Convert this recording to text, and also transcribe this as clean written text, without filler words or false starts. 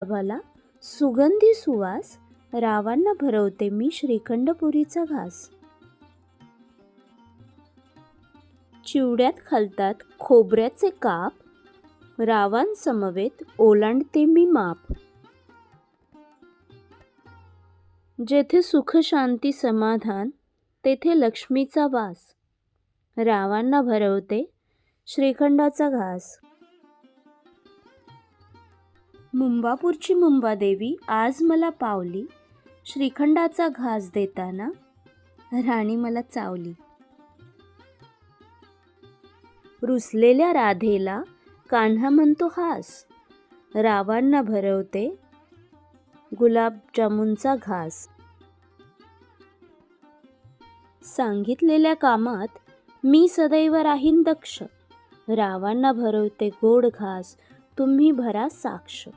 गुलाबाला सुगंधी सुवास, रावांना भरवते मी श्रीखंडपुरीचा घास. चिवड्यात खालतात खोबऱ्याचे काप, रावांसमवेत ओलांडते मी माप. जेथे सुख शांती समाधान, तेथे लक्ष्मीचा वास, रावांना भरवते श्रीखंडाचा घास. मुंबापूरची मुंबादेवी आज मला पावली, श्रीखंडाचा घास देताना राणी मला चावली. रुसलेल्या राधेला कान्हा म्हणतो हास, रावांना भरवते गुलाबजामुनचा घास. सांगितलेल्या कामात मी सदैव राहीन दक्ष, रावांना भरवते गोड घास, तुम्ही भरा साक्ष.